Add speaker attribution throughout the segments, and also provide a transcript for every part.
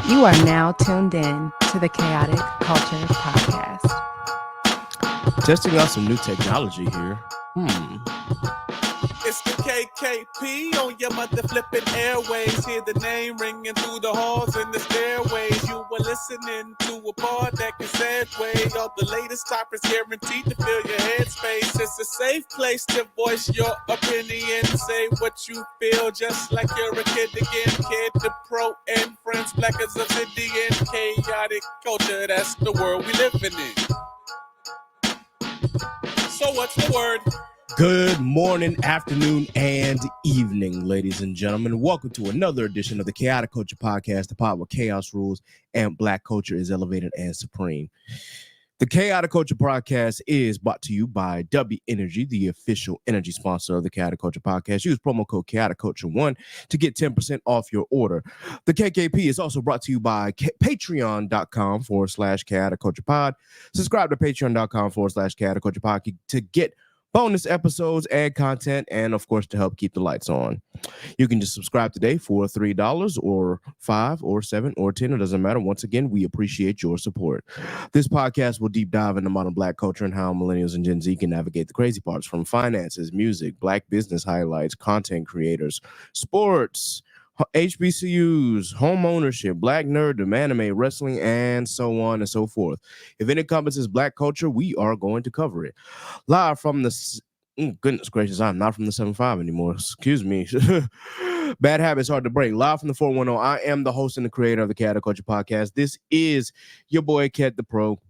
Speaker 1: You are now tuned in to the Chaotic Culture Podcast.
Speaker 2: Testing out some new technology here.
Speaker 3: It's the KKP on your mother flipping airways. Hear the name ringing through the halls and the stairways. You were listening to a pod that can segue. All the latest topics guaranteed to fill your headspace. It's a safe place to voice your opinion. Say what you feel just like you're a kid again. Kid to pro and friends, black as obsidian. Chaotic culture, that's the world we living in. So what's the word?
Speaker 2: Good morning, afternoon, and evening, ladies and gentlemen. Welcome to another edition of the Chaotic Culture Podcast, the pod where chaos rules and black culture is elevated and supreme. The Chaotic Culture Podcast is brought to you by W Energy, the official energy sponsor of the Chaotic Culture Podcast. Use promo code Chaotic Culture 1 to get 10% off your order. The KKP is also brought to you by patreon.com/Chaotic Culture Pod. Subscribe to patreon.com/Chaotic Culture Pod to get bonus episodes and content, and of course to help keep the lights on. You can just subscribe today for $3 or $5 or $7 or $10. It doesn't matter. Once again, we appreciate your support. This podcast will deep dive into modern black culture and how millennials and Gen Z can navigate the crazy parts, from finances, music, black business highlights, content creators, sports, HBCUs, home ownership, black nerddom, anime, wrestling, and so on and so forth. If it encompasses black culture, we are going to cover it. Live from the goodness gracious, I'm not from the 7-5 anymore. Excuse me. Bad habits hard to break. Live from the 410. I am the host and the creator of the Chaotic Culture Podcast. This is your boy Ket the Pro,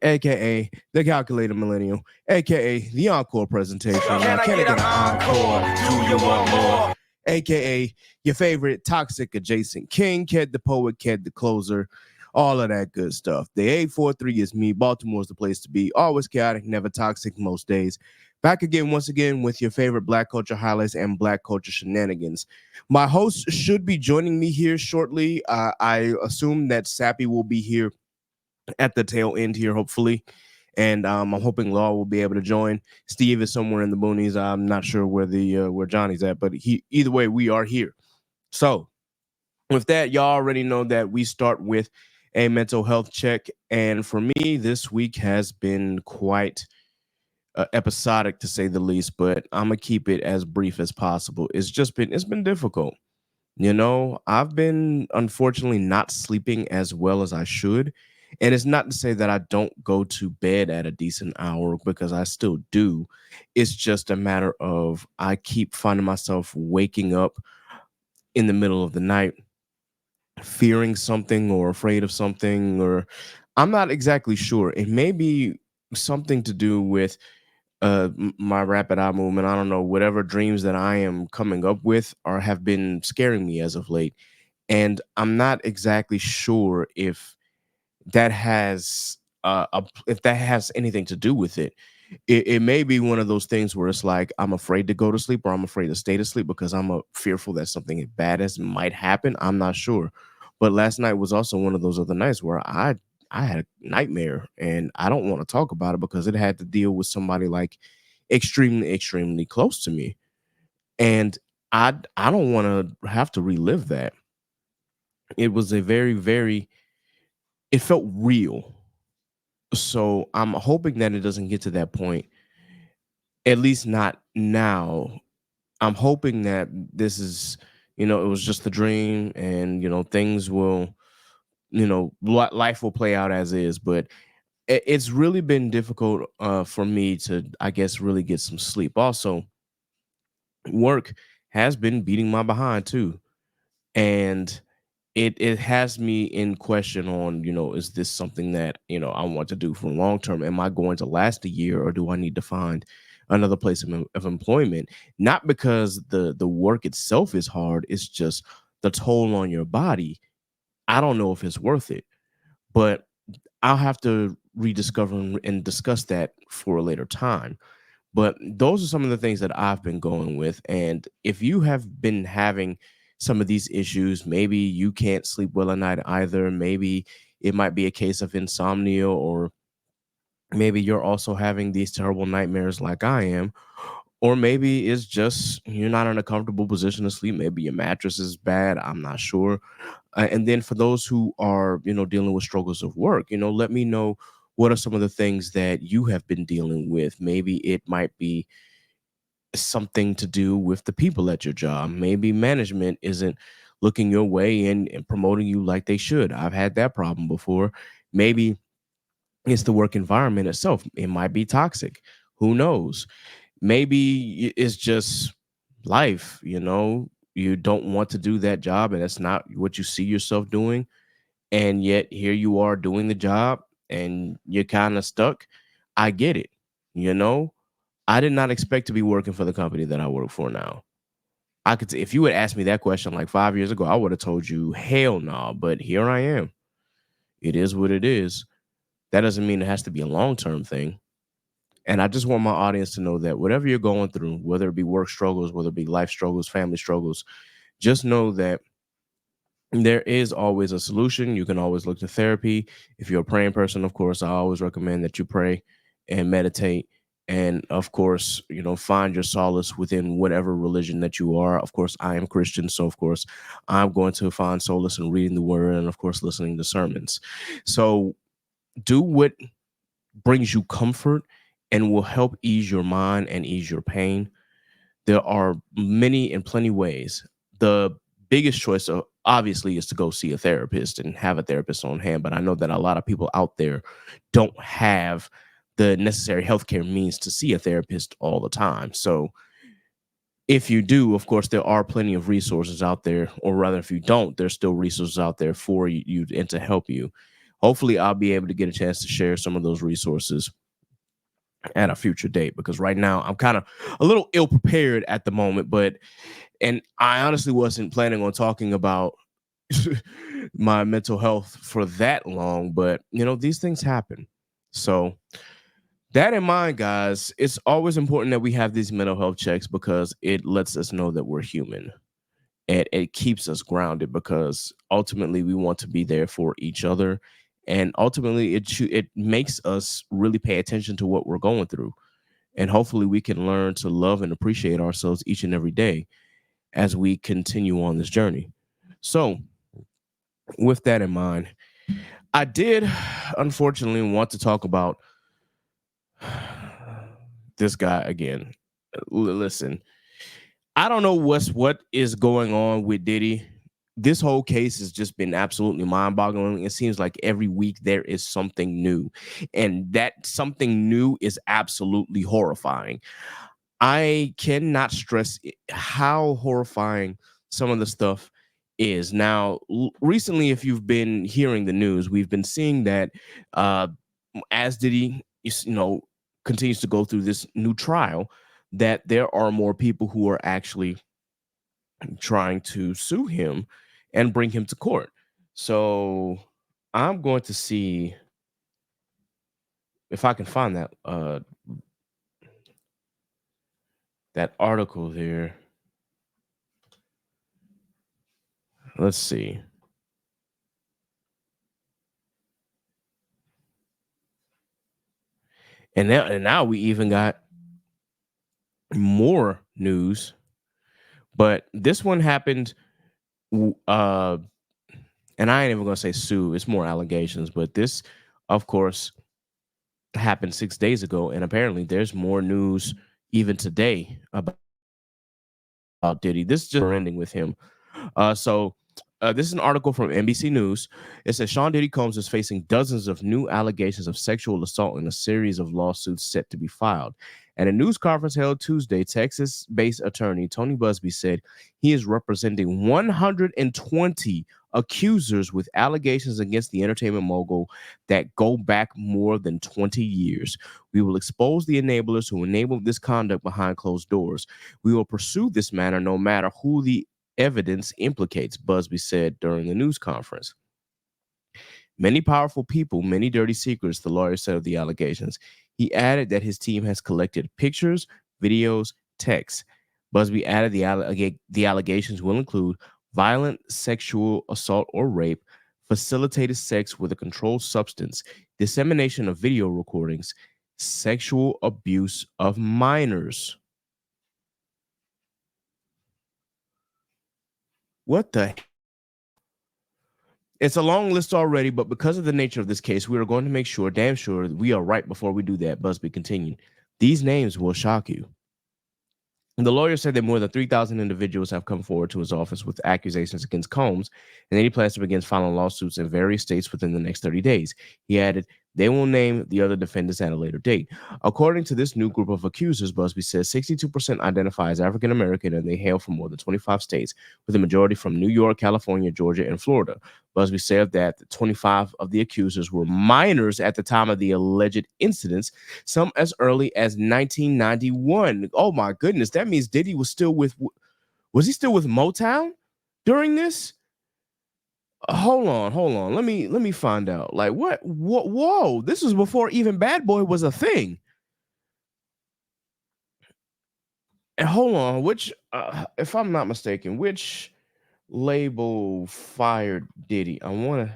Speaker 2: aka the Calculator Millennial, aka the Encore presentation. Can I get an encore? Do you want more? AKA your favorite toxic adjacent king, Ked the poet, Ked the closer, all of that good stuff. The 843 is me. Baltimore's the place to be. Always chaotic, never toxic most days. Back again, once again, with your favorite black culture highlights and black culture shenanigans. My host should be joining me here shortly. I assume that Sappy will be here at the tail end here, hopefully. And I'm hoping Law will be able to join. Steve is somewhere in the boonies. I'm not sure where Johnny's at, but either way, we are here. So with that, y'all already know that we start with a mental health check. And for me, this week has been quite episodic, to say the least, but I'm going to keep it as brief as possible. It's been difficult. You know, I've been unfortunately not sleeping as well as I should. And it's not to say that I don't go to bed at a decent hour, because I still do. It's just a matter of I keep finding myself waking up in the middle of the night, fearing something or afraid of something, or I'm not exactly sure. It may be something to do with my rapid eye movement. I don't know, whatever dreams that I am coming up with or have been scaring me as of late. And I'm not exactly sure if that has if that has anything to do with it. It may be one of those things where it's like I'm afraid to go to sleep, or I'm afraid to stay to sleep because I'm fearful that something bad as might happen. I'm not sure. But last night was also one of those other nights where I had a nightmare, and I don't want to talk about it because it had to deal with somebody like extremely close to me. And I don't want to have to relive that. It was a it felt real. So I'm hoping that it doesn't get to that point, at least not now. I'm hoping that this is, it was just a dream, and, things will, life will play out as is. But it's really been difficult for me to, I guess, really get some sleep. Also, work has been beating my behind too. And it has me in question on, is this something that, I want to do for long term? Am I going to last a year, or do I need to find another place of employment? Not because the work itself is hard, it's just the toll on your body. I don't know if it's worth it, but I'll have to rediscover and discuss that for a later time. But those are some of the things that I've been going with. And if you have been having some of these issues, maybe you can't sleep well at night either. Maybe it might be a case of insomnia, or maybe you're also having these terrible nightmares like I am. Or maybe it's just you're not in a comfortable position to sleep. Maybe your mattress is bad. I'm not sure. And then for those who are, dealing with struggles of work, let me know what are some of the things that you have been dealing with. Maybe it might be something to do with the people at your job. Maybe management isn't looking your way and promoting you like they should. I've had that problem before. Maybe it's the work environment itself. It might be toxic. Who knows? Maybe it's just life, you don't want to do that job and that's not what you see yourself doing. And yet here you are doing the job and you're kind of stuck. I get it. You know, I did not expect to be working for the company that I work for now. If you had asked me that question like 5 years ago, I would have told you, hell no, but here I am. It is what it is. That doesn't mean it has to be a long-term thing. And I just want my audience to know that whatever you're going through, whether it be work struggles, whether it be life struggles, family struggles, just know that there is always a solution. You can always look to therapy. If you're a praying person, of course, I always recommend that you pray and meditate. And of course, find your solace within whatever religion that you are. Of course, I am Christian. So, of course, I'm going to find solace in reading the word and, of course, listening to sermons. So, do what brings you comfort and will help ease your mind and ease your pain. There are many and plenty ways. The biggest choice, obviously, is to go see a therapist and have a therapist on hand. But I know that a lot of people out there don't have the necessary healthcare means to see a therapist all the time. So if you do, of course, there are plenty of resources out there, or rather, if you don't, there's still resources out there for you and to help you. Hopefully, I'll be able to get a chance to share some of those resources at a future date, because right now I'm kind of a little ill prepared at the moment. And I honestly wasn't planning on talking about my mental health for that long, but these things happen. So that in mind, guys, it's always important that we have these mental health checks because it lets us know that we're human and it keeps us grounded, because ultimately we want to be there for each other. And ultimately it makes us really pay attention to what we're going through. And hopefully we can learn to love and appreciate ourselves each and every day as we continue on this journey. So with that in mind, I did unfortunately want to talk about this guy again. Listen, I don't know what is going on with Diddy. This whole case has just been absolutely mind-boggling. It seems like every week there is something new, and that something new is absolutely horrifying. I cannot stress how horrifying some of the stuff is. Now, recently, if you've been hearing the news, we've been seeing that uh, as Diddy, continues to go through this new trial, that there are more people who are actually trying to sue him and bring him to court. So I'm going to see if I can find that article there. Let's see. And now we even got more news, but this one happened. Uh, and I ain't even gonna say sue. It's more allegations, but this, of course, happened 6 days ago, and apparently there's more news even today about Diddy. This is just ending with him. This is an article from NBC News. It says Sean Diddy Combs is facing dozens of new allegations of sexual assault in a series of lawsuits set to be filed. At a news conference held Tuesday, Texas-based attorney Tony Busby said he is representing 120 accusers with allegations against the entertainment mogul that go back more than 20 years. We will expose the enablers who enabled this conduct behind closed doors. We will pursue this matter no matter who the evidence implicates, Busby said during the news conference. Many powerful people, many dirty secrets, the lawyer said of the allegations. He added that his team has collected pictures, videos, texts. Busby added the allegations will include violent sexual assault or rape, facilitated sex with a controlled substance, dissemination of video recordings, sexual abuse of minors. What the? It's a long list already, but because of the nature of this case, we are going to make sure, damn sure, we are right before we do that. Busby continued. These names will shock you. The lawyer said that more than 3,000 individuals have come forward to his office with accusations against Combs, and that he plans to begin filing lawsuits in various states within the next 30 days. He added, they will name the other defendants at a later date. According to this new group of accusers, Busby says 62% identify as African American, and they hail from more than 25 states, with the majority from New York, California, Georgia, and Florida. Busby said that 25 of the accusers were minors at the time of the alleged incidents, some as early as 1991. Oh my goodness, that means Diddy was still with Motown during this? Hold on. Let me find out. Like what? Whoa! This was before even Bad Boy was a thing. And hold on, which, if I'm not mistaken, which label fired Diddy? I want to.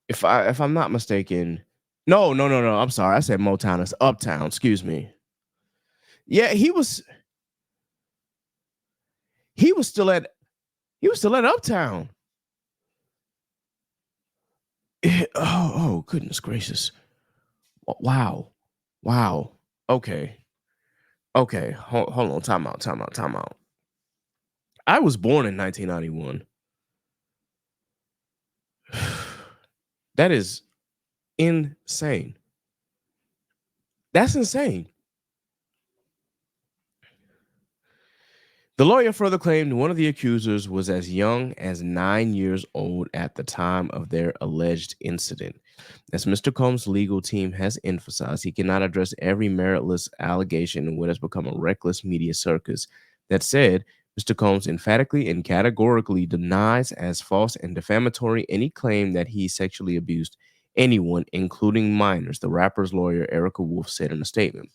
Speaker 2: If I'm not mistaken, no. I'm sorry. I said Motown. It's Uptown. Excuse me. Yeah, he was still at Uptown. Oh, goodness gracious. Wow. Okay. Hold on. Time out. I was born in 1991. That is insane. That's insane. The lawyer further claimed one of the accusers was as young as 9 years old at the time of their alleged incident. As Mr. Combs' legal team has emphasized, he cannot address every meritless allegation in what has become a reckless media circus. That said, Mr. Combs emphatically and categorically denies as false and defamatory any claim that he sexually abused anyone, including minors, the rapper's lawyer Erica Wolf said in a statement.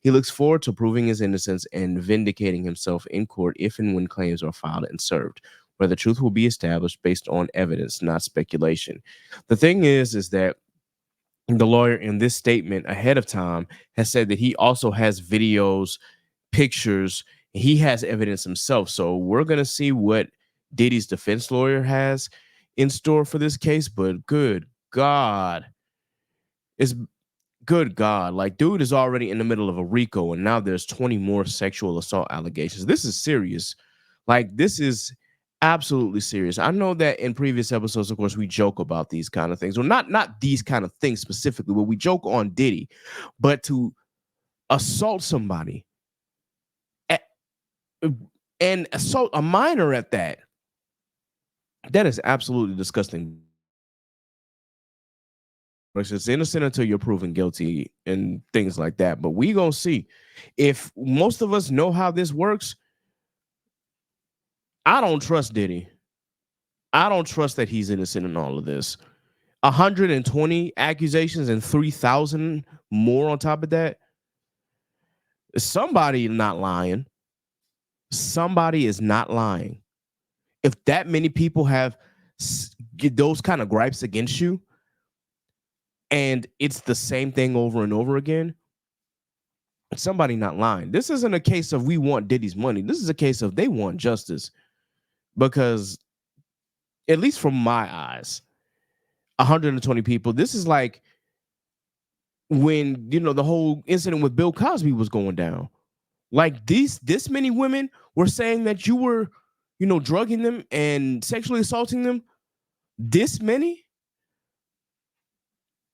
Speaker 2: He looks forward to proving his innocence and vindicating himself in court if and when claims are filed and served, where the truth will be established based on evidence, not speculation. The thing is that the lawyer in this statement ahead of time has said that he also has videos, pictures, he has evidence himself. So we're going to see what Diddy's defense lawyer has in store for this case, but good God. Like, dude is already in the middle of a RICO, and now there's 20 more sexual assault allegations. This is serious. Like, this is absolutely serious. I know that in previous episodes, of course, we joke about these kind of things. Well, not these kind of things specifically, but we joke on Diddy. But to assault somebody and assault a minor at that is absolutely disgusting. It's innocent until you're proven guilty and things like that. But we gonna see. If most of us know how this works, I don't trust Diddy. I don't trust that he's innocent in all of this. 120 accusations and 3,000 more on top of that. Somebody not lying. Somebody is not lying. If that many people have those kind of gripes against you, and it's the same thing over and over again, somebody not lying. This isn't a case of we want Diddy's money. This is a case of they want justice. Because, at least from my eyes, 120 people, this is like when, the whole incident with Bill Cosby was going down. Like, this many women were saying that you were, drugging them and sexually assaulting them. This many?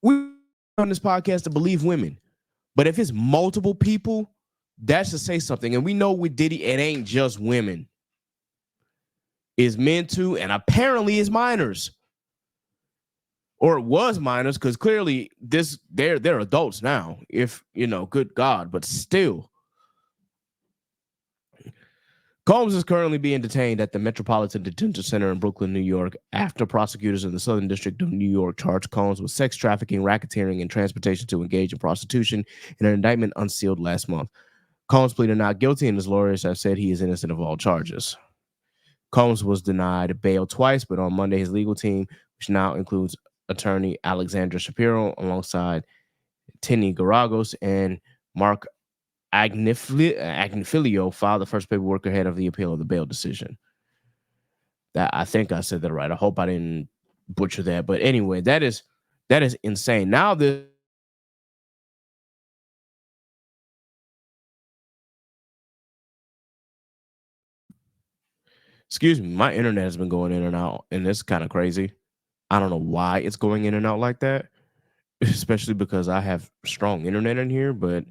Speaker 2: We on this podcast to believe women, but if it's multiple people, that should say something. And we know with Diddy, it ain't just women. It's men too, and apparently it's minors. Or it was minors, because clearly they're adults now. If good God, but still. Combs is currently being detained at the Metropolitan Detention Center in Brooklyn, New York, after prosecutors in the Southern District of New York charged Combs with sex trafficking, racketeering, and transportation to engage in prostitution in an indictment unsealed last month. Combs pleaded not guilty, and his lawyers have said he is innocent of all charges. Combs was denied bail twice, but on Monday, his legal team, which now includes attorney Alexandra Shapiro alongside Tinny Garagos and Mark Agnifilio filed the first paperwork ahead of the appeal of the bail decision. That I think I said that right. I hope I didn't butcher that. But anyway, that is insane. Now this excuse me, my internet has been going in and out, and it's kind of crazy. I don't know why it's going in and out like that, especially because I have strong internet in here, but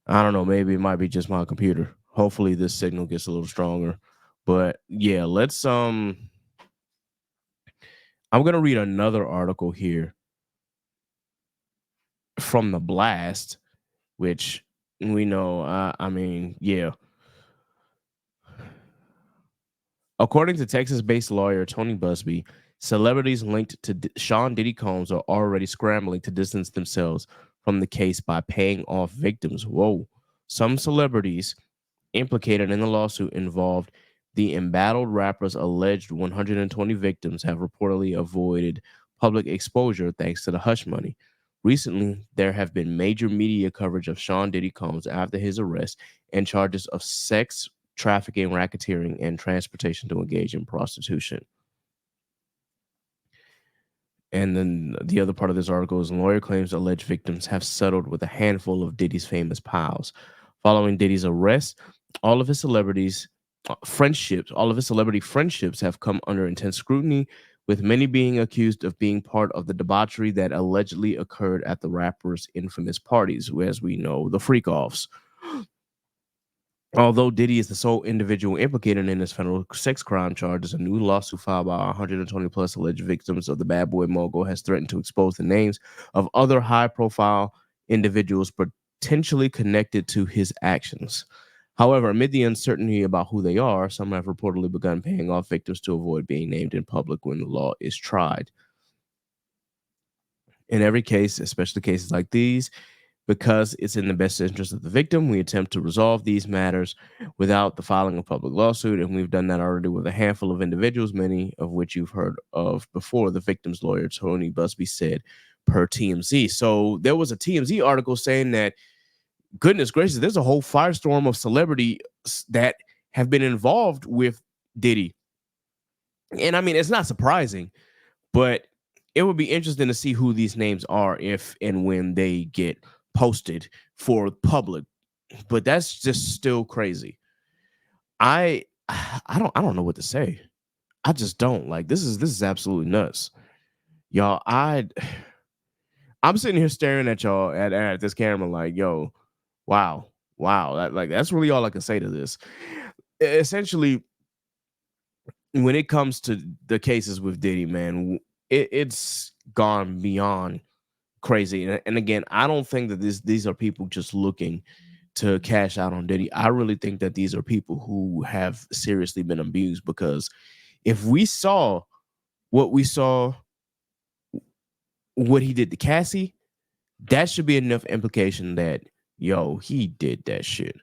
Speaker 2: I don't know, maybe it might be just my computer. Hopefully this signal gets a little stronger. But yeah, let's I'm going to read another article here from the Blast, which we know I mean, yeah. According to Texas-based lawyer Tony Busby, celebrities linked to Sean Diddy Combs are already scrambling to distance themselves from the case by paying off victims. Whoa. Some celebrities implicated in the lawsuit involved the embattled rapper's alleged 120 victims have reportedly avoided public exposure thanks to the hush money. Recently, there have been major media coverage of Sean Diddy Combs after his arrest and charges of sex trafficking, racketeering, and transportation to engage in prostitution. And then the other part of this article is lawyer claims alleged victims have settled with a handful of Diddy's famous pals. Following Diddy's arrest, all of his celebrity friendships have come under intense scrutiny, with many being accused of being part of the debauchery that allegedly occurred at the rapper's infamous parties, as we know, the freak-offs. Although Diddy is the sole individual implicated in this federal sex crime charges, a new lawsuit filed by 120 plus alleged victims of the bad boy mogul has threatened to expose the names of other high-profile individuals potentially connected to his actions. However, amid the uncertainty about who they are, some have reportedly begun paying off victims to avoid being named in public when the law is tried. In every case, especially cases like these, because it's in the best interest of the victim, we attempt to resolve these matters without the filing of public lawsuit, and we've done that already with a handful of individuals, many of which you've heard of before, the victim's lawyer, Tony Busby, said per TMZ. So there was a TMZ article saying that, goodness gracious, there's a whole firestorm of celebrities that have been involved with Diddy. And I mean, it's not surprising, but it would be interesting to see who these names are if and when they get posted for public. But that's just still crazy. I don't know what to say. I just don't. Like, this is absolutely nuts. Y'all, I'm sitting here staring at y'all at this camera like, yo, wow. That's really all I can say to this. Essentially, when it comes to the cases with Diddy, man, it's gone beyond crazy. And again, I don't think that these are people just looking to cash out on Diddy. I really think that these are people who have seriously been abused, because if we saw what he did to Cassie, that should be enough implication that, yo, he did that shit.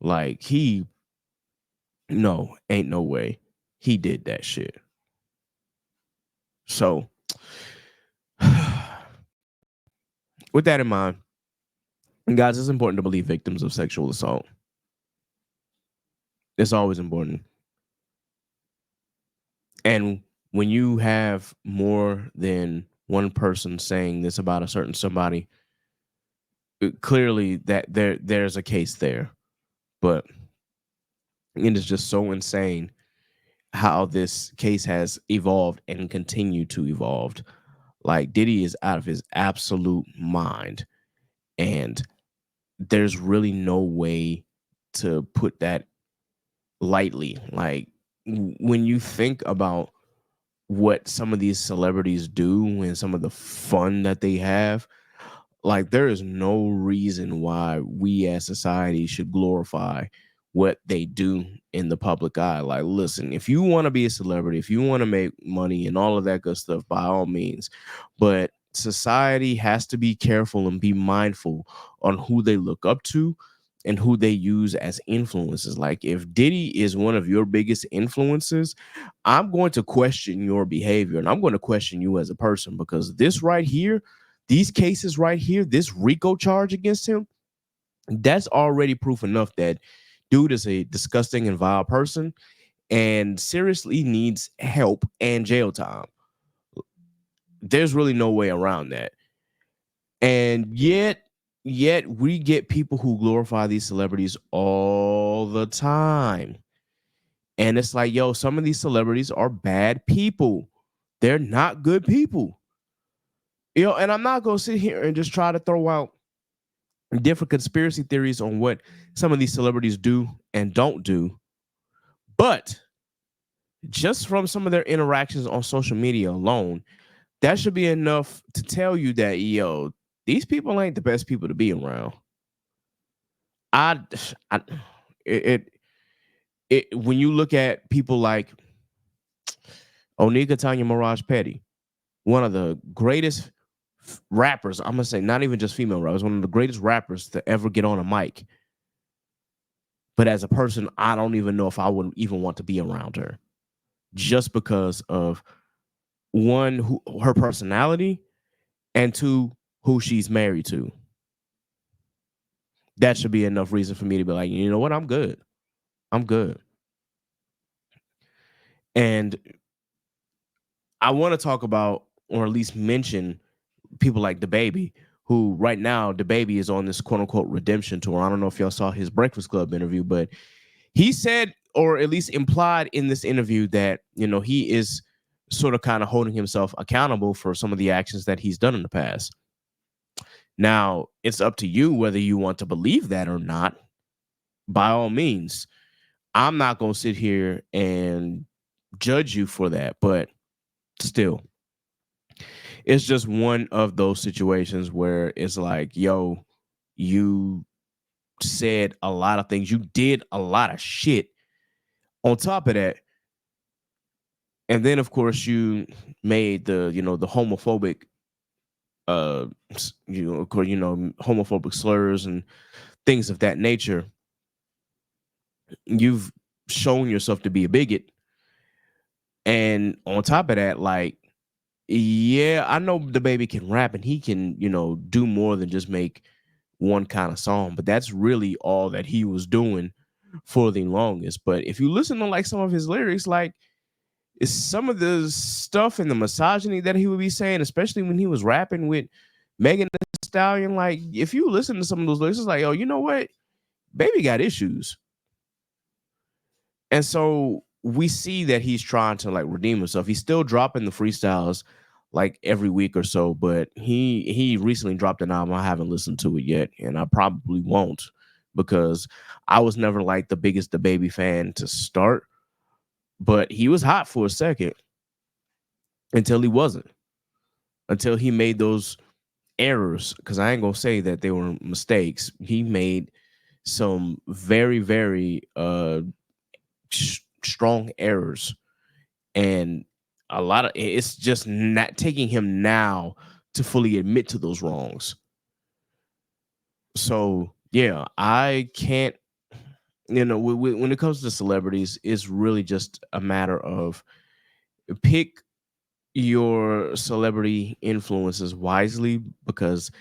Speaker 2: Like, ain't no way he did that shit. So with that in mind, guys, it's important to believe victims of sexual assault. It's always important. And when you have more than one person saying this about a certain somebody, clearly that there's a case there. But it is just so insane how this case has evolved and continued to evolve. Like, Diddy is out of his absolute mind, and there's really no way to put that lightly. Like, when you think about what some of these celebrities do and some of the fun that they have, like, there is no reason why we as society should glorify what they do in the public eye. Like, listen, if you want to be a celebrity, if you want to make money and all of that good stuff, by all means, but society has to be careful and be mindful on who they look up to and who they use as influences. Like, if Diddy is one of your biggest influences, I'm going to question your behavior, and I'm going to question you as a person, because this right here, these cases right here, this RICO charge against him, That's already proof enough that dude is a disgusting and vile person and seriously needs help and jail time. There's really no way around that. And yet we get people who glorify these celebrities all the time. And it's like, yo, some of these celebrities are bad people. They're not good people. And I'm not going to sit here and just try to throw out different conspiracy theories on what some of these celebrities do and don't do. But just from some of their interactions on social media alone, that should be enough to tell you that, yo, these people ain't the best people to be around. I, I it, when you look at people like Onika Tanya Mirage Petty, one of the greatest rappers, I'm gonna say not even just female rappers, one of the greatest rappers to ever get on a mic. But as a person, I don't even know if I would even want to be around her, just because of one, her personality, and two, who she's married to. That should be enough reason for me to be like, you know what, I'm good. I'm good. And I want to talk about, or at least mention, people like DaBaby, who right now, DaBaby is on this quote unquote redemption tour. I don't know if y'all saw his Breakfast Club interview, but he said, or at least implied in this interview, that, he is sort of kind of holding himself accountable for some of the actions that he's done in the past. Now, it's up to you whether you want to believe that or not. By all means, I'm not going to sit here and judge you for that, but still, it's just one of those situations where it's like, yo, you said a lot of things, you did a lot of shit on top of that, and then of course you made the homophobic homophobic slurs and things of that nature. You've shown yourself to be a bigot, and on top of that, like, yeah, I know DaBaby can rap and he can, do more than just make one kind of song, but that's really all that he was doing for the longest. But if you listen to like some of his lyrics, like, it's some of the stuff and the misogyny that he would be saying, especially when he was rapping with Megan Thee Stallion. Like, if you listen to some of those lyrics, it's like, oh, you know what? Baby got issues. And so we see that he's trying to like redeem himself. He's still dropping the freestyles like every week or so, but he recently dropped an album. I haven't listened to it yet, and I probably won't, because I was never like the biggest DaBaby fan to start, but he was hot for a second until he wasn't, until he made those errors, because I ain't gonna say that they were mistakes. He made some very, very strong errors, and a lot of it's just not taking him now to fully admit to those wrongs. So yeah, I can't, when it comes to celebrities, it's really just a matter of pick your celebrity influences wisely, because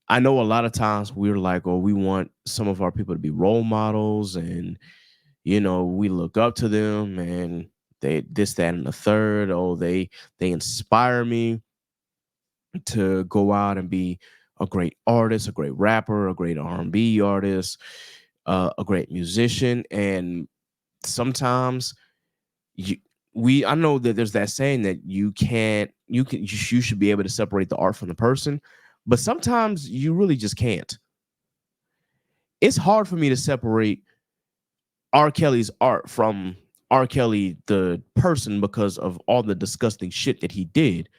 Speaker 2: I know a lot of times we're like, oh, we want some of our people to be role models, and we look up to them, and they this, that, and the third. Oh, they inspire me to go out and be a great artist, a great rapper, a great R&B artist, a great musician. And sometimes I know that there's that saying that you should be able to separate the art from the person, but sometimes you really just can't. It's hard for me to separate R. Kelly's art from R. Kelly the person, because of all the disgusting shit that he did.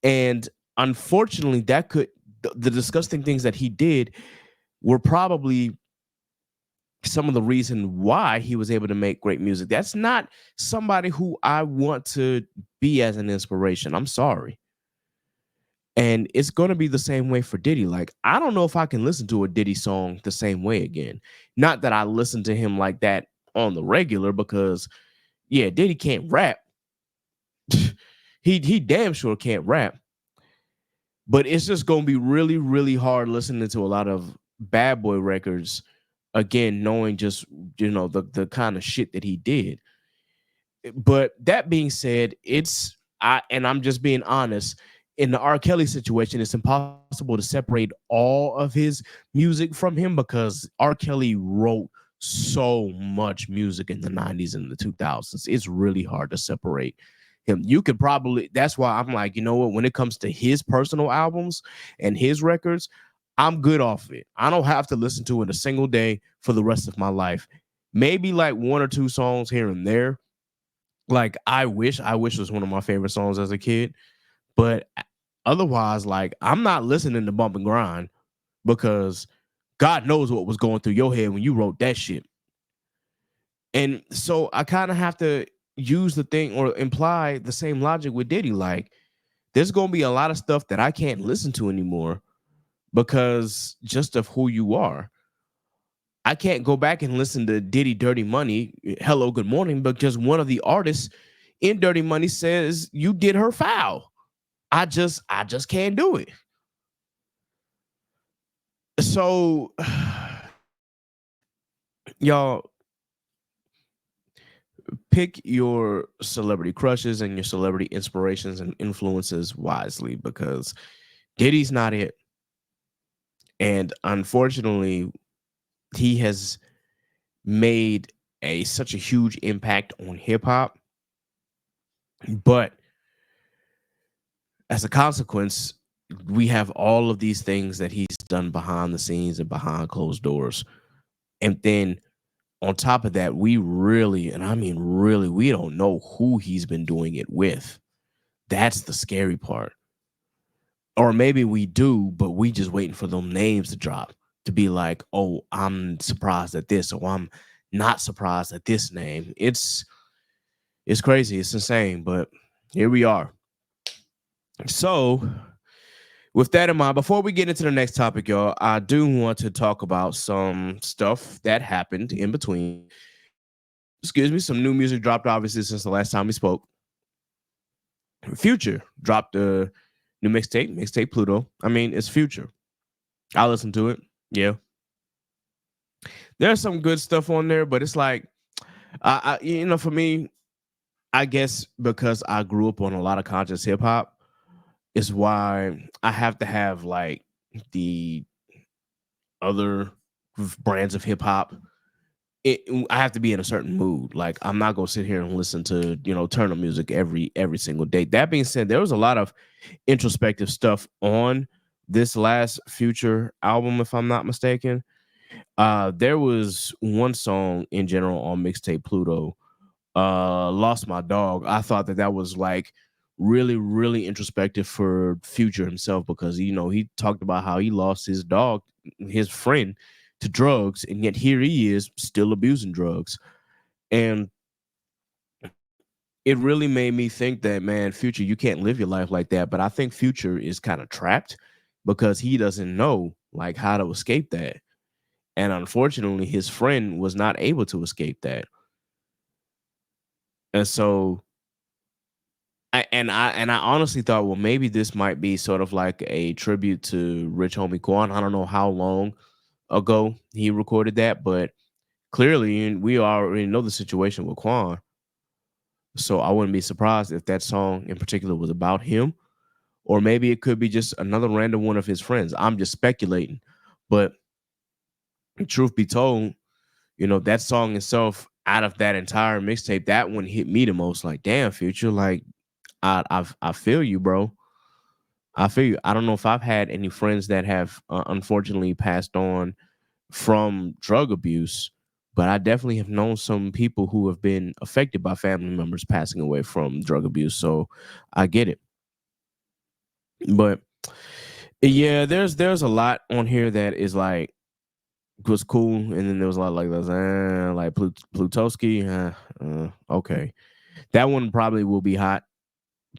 Speaker 2: And unfortunately, the disgusting things that he did were probably some of the reason why he was able to make great music. That's not somebody who I want to be as an inspiration. I'm sorry. And it's going to be the same way for Diddy. Like, I don't know if I can listen to a Diddy song the same way again. Not that I listen to him like that on the regular, because yeah, Diddy can't rap. he damn sure can't rap. But it's just going to be really, really hard listening to a lot of Bad Boy records, again, knowing just, the kind of shit that he did. But that being said, I'm just being honest. In the R. Kelly situation, it's impossible to separate all of his music from him because R. Kelly wrote so much music in the 90s and the 2000s. It's really hard to separate him. You could probably, that's why I'm like, you know what, when it comes to his personal albums and his records, I'm good off it. I don't have to listen to it a single day for the rest of my life. Maybe like one or two songs here and there, like I wish was one of my favorite songs as a kid, but otherwise, like, I'm not listening to Bump and Grind because God knows what was going through your head when you wrote that shit. And so I kind of have to use the thing or imply the same logic with Diddy. Like, there's gonna be a lot of stuff that I can't listen to anymore because just of who you are. I can't go back and listen to Diddy Dirty Money, Hello Good Morning, because one of the artists in Dirty Money says you did her foul. I just can't do it. So y'all pick your celebrity crushes and your celebrity inspirations and influences wisely because Diddy's not it. And unfortunately, he has made such a huge impact on hip hop. But as a consequence, we have all of these things that he's done behind the scenes and behind closed doors. And then on top of that, we really, and I mean really, we don't know who he's been doing it with. That's the scary part. Or maybe we do, but we just waiting for them names to drop to be like, oh, I'm surprised at this, or I'm not surprised at this name. It's crazy. It's insane, but here we are. So with that in mind, before we get into the next topic, y'all, I do want to talk about some stuff that happened in between. Excuse me, some new music dropped, obviously, since the last time we spoke. Future dropped a new mixtape Pluto. I mean, it's Future. I listened to it. Yeah. There's some good stuff on there, but it's like, for me, I guess because I grew up on a lot of conscious hip hop, is why I have to have like the other brands of hip hop. I have to be in a certain mood. Like, I'm not gonna sit here and listen to turn up music every single day. That being said, there was a lot of introspective stuff on this last Future album, if I'm not mistaken. There was one song in general on mixtape Pluto, Lost My Dog. I thought that was like really, really introspective for Future himself because he talked about how he lost his dog, his friend, to drugs, and yet here he is still abusing drugs. And it really made me think that, man, Future, you can't live your life like that. But I think Future is kind of trapped because he doesn't know like how to escape that. And unfortunately, his friend was not able to escape that. And so I honestly thought, well, maybe this might be sort of like a tribute to Rich Homie Quan. I don't know how long ago he recorded that, but clearly we already know the situation with Quan. So I wouldn't be surprised if that song in particular was about him, or maybe it could be just another random one of his friends. I'm just speculating, but truth be told, that song itself, out of that entire mixtape, that one hit me the most. Like, damn, Future, like I feel you, bro. I feel you. I don't know if I've had any friends that have unfortunately passed on from drug abuse, but I definitely have known some people who have been affected by family members passing away from drug abuse. So I get it. But yeah, there's a lot on here that is like was cool, and then there was a lot like this, like Plutowski. Okay, that one probably will be hot,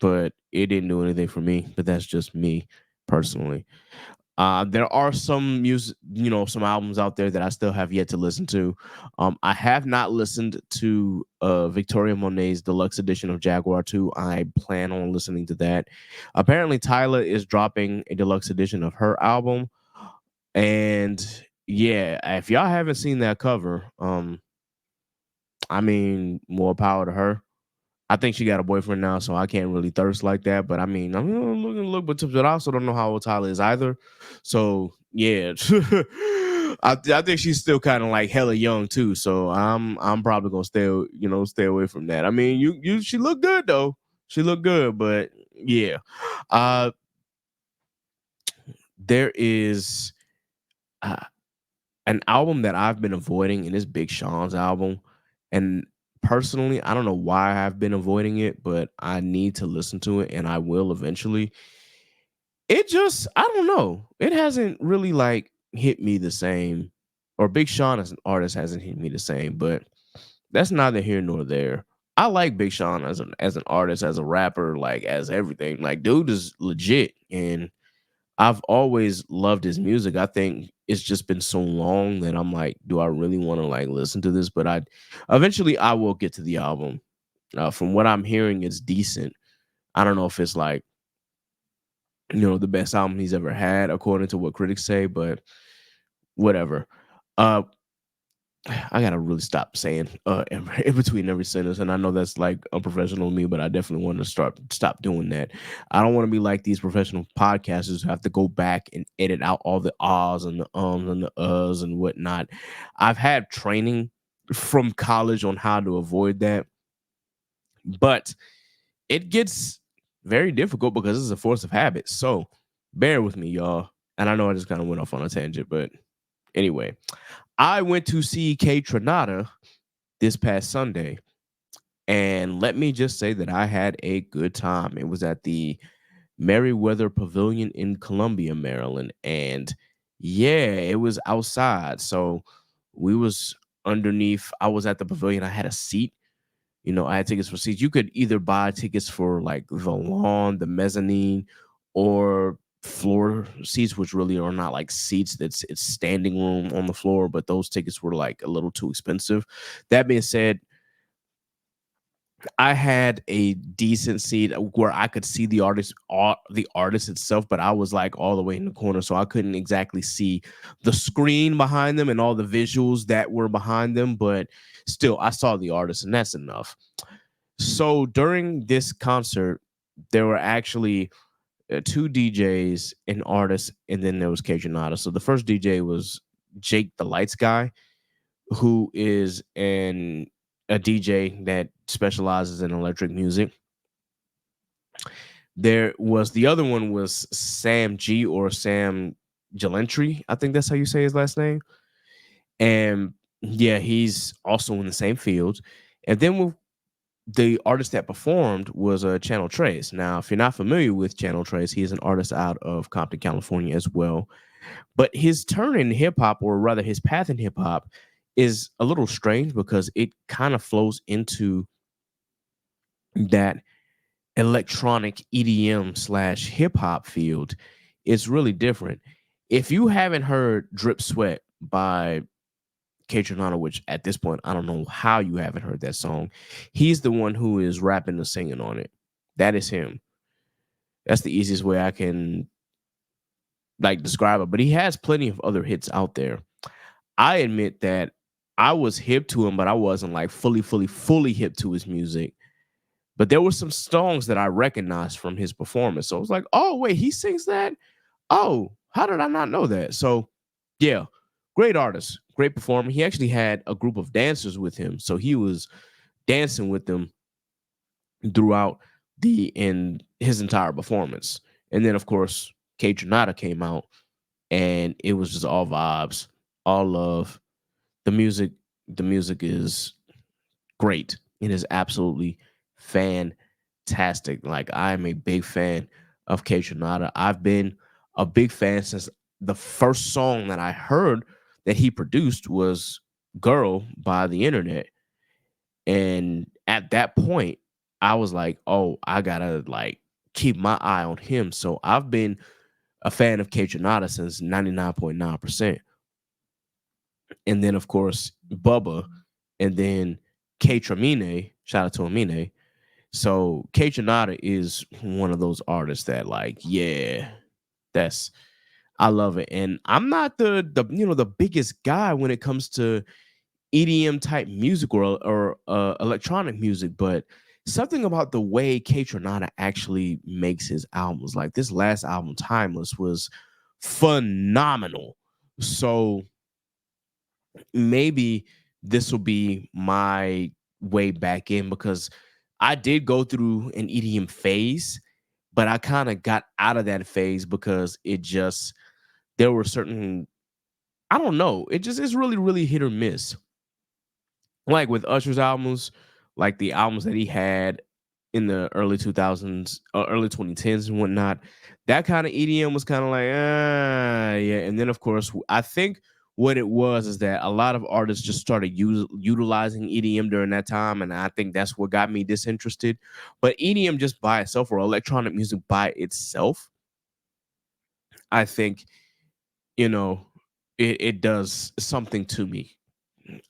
Speaker 2: but it didn't do anything for me. But that's just me personally. There are some music, some albums out there that I still have yet to listen to. I have not listened to Victoria Monet's deluxe edition of Jaguar 2. I plan on listening to that. Apparently, Tyla is dropping a deluxe edition of her album. And yeah, if y'all haven't seen that cover, I mean, more power to her. I think she got a boyfriend now, so I can't really thirst like that. But I mean, I'm gonna look, but I also don't know how old Tyler is either. So yeah, I think she's still kind of like hella young too. So I'm probably gonna stay away from that. I mean, she looked good though. She looked good, but yeah, uh, there is uh, an album that I've been avoiding, and it's Big Sean's album. And personally, I don't know why I've been avoiding it, but I need to listen to it, and I will eventually. It just, I don't know. It hasn't really like hit me the same, or Big Sean as an artist hasn't hit me the same. But that's neither here nor there. I like Big Sean as an artist, as a rapper, like as everything. Like, dude is legit, and I've always loved his music. I think it's just been so long that I'm like, do I really want to like listen to this? But I eventually I will get to the album. From what I'm hearing, it's decent. I don't know if it's like, the best album he's ever had, according to what critics say, but whatever. Uh I gotta really stop saying in between every sentence, and I know that's like unprofessional of me, but I definitely want to stop doing that. I don't want to be like these professional podcasters who have to go back and edit out all the ahs and the ums and the uhs and whatnot. I've had training from college on how to avoid that, but it gets very difficult because it's a force of habit. So bear with me, y'all. And I know I just kind of went off on a tangent, but anyway, I went to see K Tronada this past Sunday. And let me just say that I had a good time. It was at the Merriweather Pavilion in Columbia, Maryland. And yeah, it was outside. So we was underneath. I was at the pavilion. I had a seat. I had tickets for seats. You could either buy tickets for like the lawn, the mezzanine, or floor seats, which really are not like seats. It's standing room on the floor, but those tickets were like a little too expensive. That being said, I had a decent seat where I could see the artist itself, but I was like all the way in the corner, so I couldn't exactly see the screen behind them and all the visuals that were behind them. But still, I saw the artist, and that's enough. So during this concert, there were actually two DJs, an artist, and then there was Kajunada. So the first DJ was Jake the Lights Guy, who is a DJ that specializes in electric music. There was the other one was Sam G or Sam Gelentry. I think that's how you say his last name. And yeah, he's also in the same field. And then the artist that performed was Channel Trace. Now, if you're not familiar with Channel Trace, he is an artist out of Compton, California as well. But his turn in hip hop, or rather his path in hip hop, is a little strange because it kind of flows into that electronic EDM / hip hop field. It's really different. If you haven't heard Drip Sweat by K Tronada, which at this point, I don't know how you haven't heard that song. He's the one who is rapping and singing on it. That is him. That's the easiest way I can like describe it. But he has plenty of other hits out there. I admit that I was hip to him, but I wasn't like fully hip to his music. But there were some songs that I recognized from his performance. So I was like, oh, wait, he sings that? Oh, how did I not know that? So, yeah, great artist, great performer. He actually had a group of dancers with him. So he was dancing with them throughout in his entire performance. And then, of course, K Tronada came out, and it was just all vibes, all love. The music is great. It is absolutely fantastic. Like, I am a big fan of K Tronada. I've been a big fan since the first song that I heard that he produced was Girl by The Internet. And at that point, I was like, oh, I gotta like keep my eye on him. So I've been a fan of K Tronada since 99.9%. And then, of course, Bubba, and then K Tramine. Shout out to Amine. So K Tronada is one of those artists that, like, yeah, that's I love it. And I'm not the biggest guy when it comes to EDM type music or electronic music, but something about the way Kaytranada actually makes his albums, like this last album, Timeless, was phenomenal. So maybe this will be my way back in, because I did go through an EDM phase, but I kind of got out of that phase because there were certain, I don't know, it's really, really hit or miss. Like with Usher's albums, like the albums that he had in the early 2000s, early 2010s and whatnot, that kind of EDM was kind of like, yeah. And then, of course, I think what it was is that a lot of artists just started utilizing EDM during that time. And I think that's what got me disinterested. But EDM just by itself, or electronic music by itself, I think, you know, it does something to me.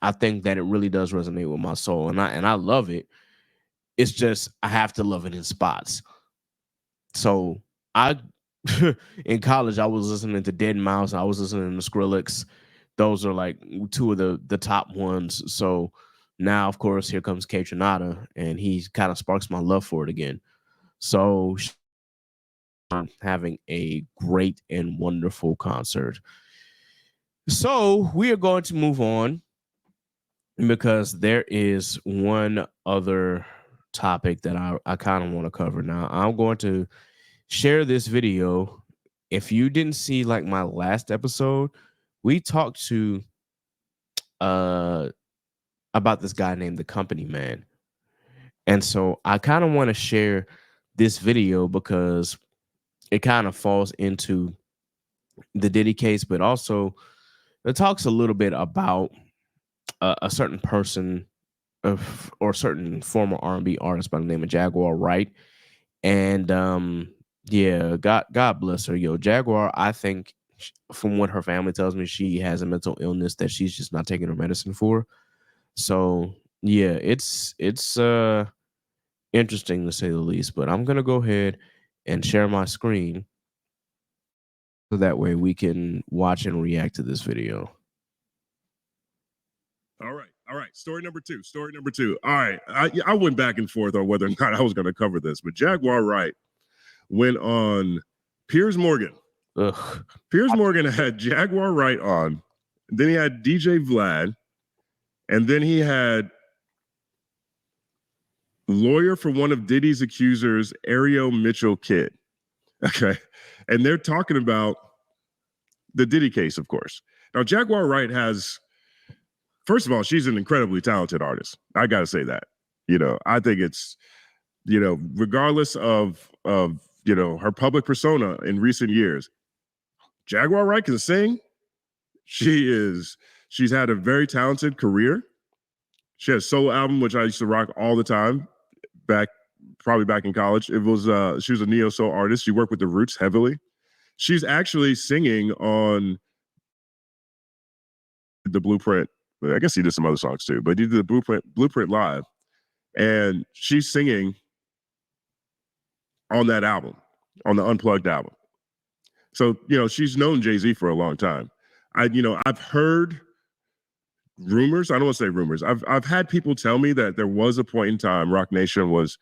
Speaker 2: I think that it really does resonate with my soul, and I love it. It's just I have to love it in spots. So I in college I was listening to Dead Mouse, I was listening to Skrillex. Those are like two of the top ones. So now, of course, here comes Kaytranada, and he kind of sparks my love for it again. So I'm having a great and wonderful concert. So we are going to move on, because there is one other topic that I kind of want to cover. Now, I'm going to share this video. If you didn't see like my last episode, we talked to uh about this guy named the Company Man. And so I kind of want to share this video because it kind of falls into the Diddy case, but also it talks a little bit about a certain person or certain former R&B artist by the name of Jaguar Wright. And yeah, God bless her. Yo, Jaguar, I think from what her family tells me, she has a mental illness that she's just not taking her medicine for. So yeah, it's interesting to say the least. But I'm gonna go ahead and share my screen so that way we can watch and react to this video.
Speaker 4: All right. Story number two. All right. I went back and forth on whether or not I was going to cover this, but Jaguar Wright went on Piers Morgan.
Speaker 2: Ugh.
Speaker 4: Piers Morgan had Jaguar Wright on. Then he had DJ Vlad. And then he had lawyer for one of Diddy's accusers, Ariel Mitchell Kidd. Okay. And they're talking about the Diddy case, of course. Now, Jaguar Wright has, first of all, she's an incredibly talented artist. I got to say that. I think it's, regardless of her public persona in recent years, Jaguar Wright can sing. She's had a very talented career. She had a solo album, which I used to rock all the time probably back in college. It was, she was a neo soul artist. She worked with the Roots heavily. She's actually singing on the Blueprint. I guess he did some other songs too, but he did the Blueprint Live, and she's singing on that album, on the Unplugged album. So, she's known Jay-Z for a long time. I've heard rumors. I don't want to say rumors. I've had people tell me that there was a point in time Roc Nation was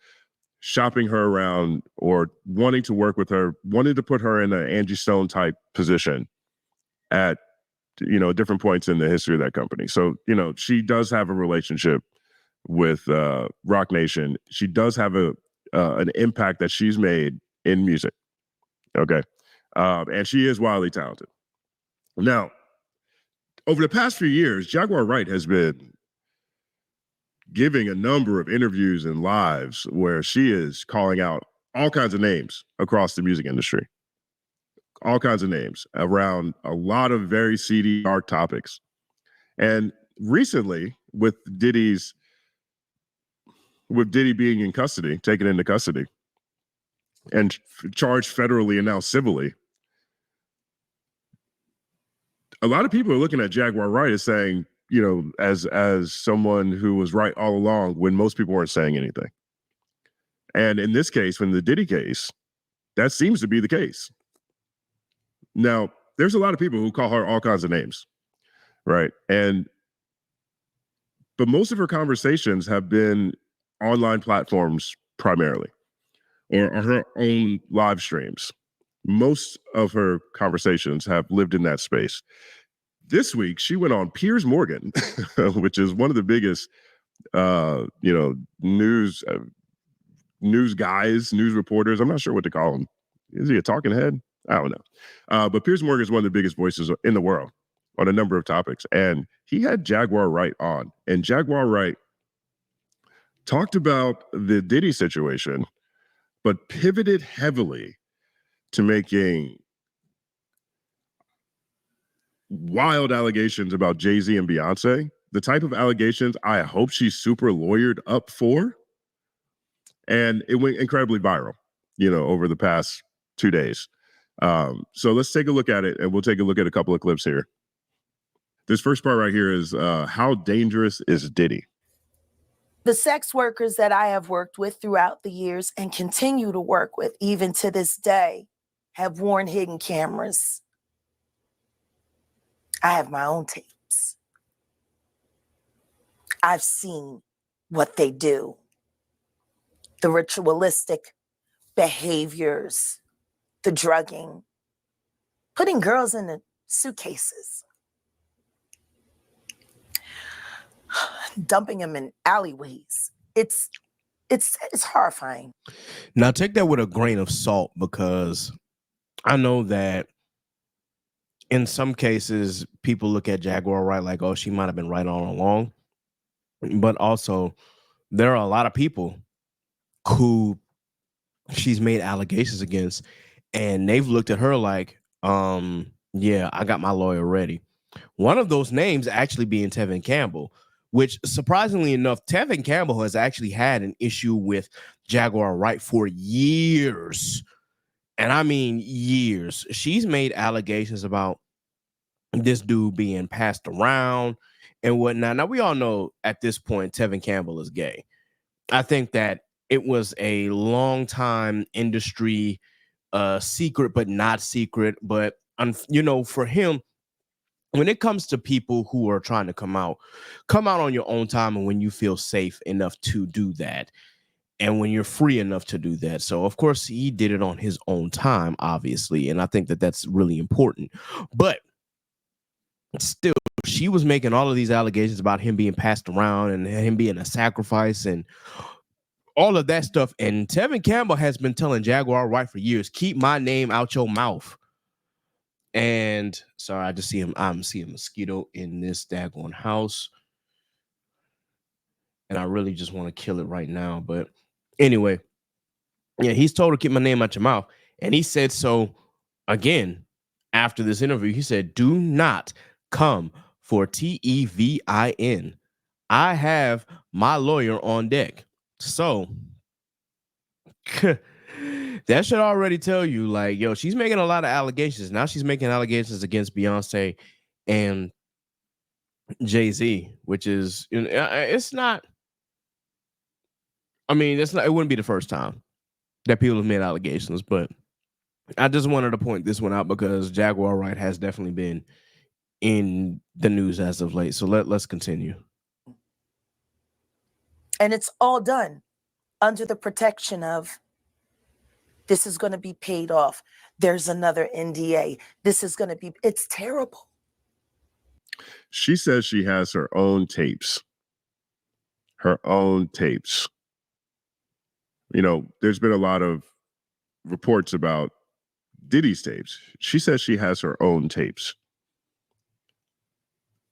Speaker 4: shopping her around or wanting to work with her, wanted to put her in an Angie Stone type position at different points in the history of that company. So, she does have a relationship with Roc Nation. She does have an impact that she's made in music. Okay. And she is wildly talented. Now, over the past few years, Jaguar Wright has been giving a number of interviews and lives where she is calling out all kinds of names across the music industry. All kinds of names around a lot of very seedy, dark topics. And recently, with Diddy being in custody, taken into custody, and charged federally and now civilly, a lot of people are looking at Jaguar Wright as saying, as someone who was right all along when most people weren't saying anything. And in this case, from the Diddy case, that seems to be the case. Now, there's a lot of people who call her all kinds of names, right? But most of her conversations have been online platforms primarily, or her own live streams. Most of her conversations have lived in that space. This week, she went on Piers Morgan, which is one of the biggest, news guys, news reporters. I'm not sure what to call him. Is he a talking head? I don't know. But Piers Morgan is one of the biggest voices in the world on a number of topics. And he had Jaguar Wright on. And Jaguar Wright talked about the Diddy situation, but pivoted heavily to making wild allegations about Jay-Z and Beyonce, the type of allegations I hope she's super lawyered up for. And it went incredibly viral, over the past 2 days. So let's take a look at it, and we'll take a look at a couple of clips here. This first part right here is how dangerous is Diddy?
Speaker 5: The sex workers that I have worked with throughout the years and continue to work with even to this day have worn hidden cameras. I have my own tapes. I've seen what they do, the ritualistic behaviors, the drugging, putting girls in the suitcases, dumping them in alleyways. It's horrifying.
Speaker 2: Now take that with a grain of salt, because I know that in some cases people look at Jaguar Wright like, oh, she might have been right all along. But also there are a lot of people who she's made allegations against, and they've looked at her like, yeah, I got my lawyer ready. One of those names actually being Tevin Campbell, which surprisingly enough, Tevin Campbell has actually had an issue with Jaguar Wright for years. And I mean years. She's made allegations about this dude being passed around and whatnot. Now, we all know at this point Tevin Campbell is gay. I think that it was a long time industry secret, but not secret. But, for him, when it comes to people who are trying to come out on your own time and when you feel safe enough to do that. And when you're free enough to do that. So, of course, he did it on his own time, obviously. And I think that that's really important. But still, she was making all of these allegations about him being passed around and him being a sacrifice and all of that stuff. And Tevin Campbell has been telling Jaguar Wright for years, keep my name out your mouth. And sorry, I just see him. I'm seeing a mosquito in this daggone house. And I really just want to kill it right now. But anyway, yeah, he's told her, keep my name out your mouth. And he said so again after this interview. He said, do not come for TEVIN. I have my lawyer on deck. So that should already tell you, like, yo, she's making a lot of allegations. Now she's making allegations against Beyonce and Jay-Z, which is, it's not, I mean, it wouldn't be the first time that people have made allegations, but I just wanted to point this one out because Jaguar Wright has definitely been in the news as of late. So let's continue.
Speaker 5: And it's all done under the protection of this is going to be paid off. There's another NDA. This is going to be, it's terrible.
Speaker 4: She says she has her own tapes. Her own tapes. There's been a lot of reports about Diddy's tapes. She says she has her own tapes.